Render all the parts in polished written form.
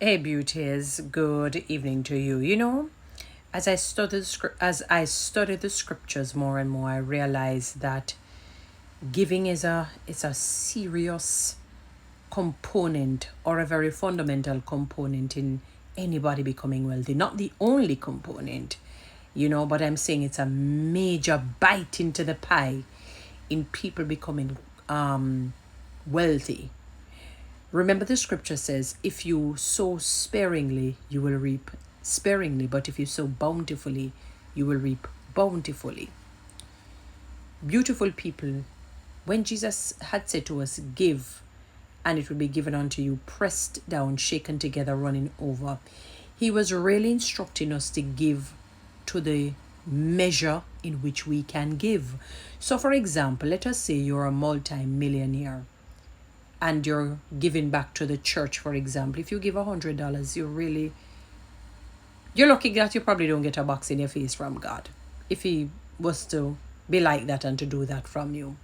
Hey beauties, good evening to you. You know, as I study the scriptures more and more, I realize that giving is a serious component or a very fundamental component in anybody becoming wealthy. Not the only component, but I'm saying it's a major bite into the pie in people becoming wealthy. Remember, the scripture says, if you sow sparingly, you will reap sparingly, but if you sow bountifully, you will reap bountifully. Beautiful people, when Jesus had said to us, give, and it will be given unto you, pressed down, shaken together, running over, he was really instructing us to give to the measure in which we can give. So, for example, let us say you're a multi-millionaire and you're giving back to the church, for example. If you give $100, you're lucky that you probably don't get a box in your face from God, if he was to be like that and to do that from you.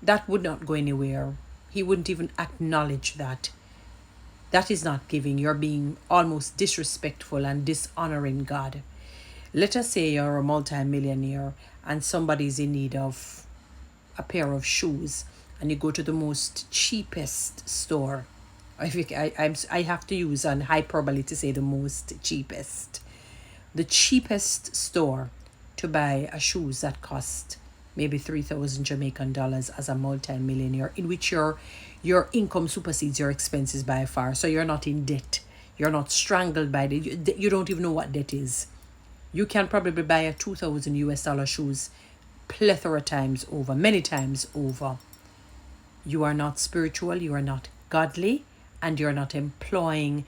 That would not go anywhere. He wouldn't even acknowledge that. That is not giving. You're being almost disrespectful and dishonoring God. Let us say you're a multi-millionaire and somebody's in need of a pair of shoes, and you go to the most cheapest store. I have to use an hyperbole to say the most cheapest. The cheapest store to buy a shoes that cost maybe 3,000 Jamaican dollars as a multi-millionaire, in which your income supersedes your expenses by far. So you're not in debt. You're not strangled by it. You don't even know what debt is. You can probably buy a 2,000 US dollar shoes plethora times over, many times over. You are not spiritual, you are not godly, and you're not employing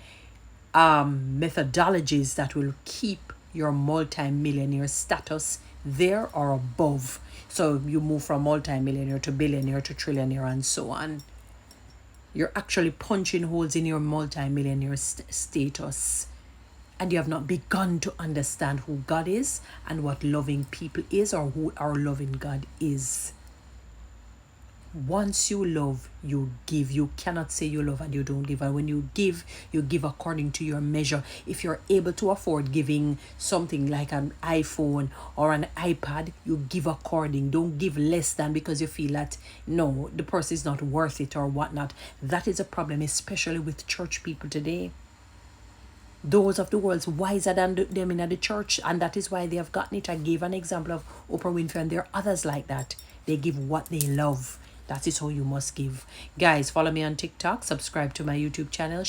methodologies that will keep your multi-millionaire status there or above. So you move from multi-millionaire to billionaire to trillionaire and so on. You're actually punching holes in your multi-millionaire status, and you have not begun to understand who God is and what loving people is, or who our loving God is. Once you love, you give. You cannot say you love and you don't give. And when you give according to your measure. If you're able to afford giving something like an iPhone or an iPad, you give according. Don't give less than because you feel that no, the person is not worth it or whatnot. That is a problem, especially with church people today. Those of the world's wiser than them in the church, and that is why they have gotten it. I gave an example of Oprah Winfrey, and there are others like that. They give what they love. That is how you must give. Guys, follow me on TikTok, subscribe to my YouTube channel.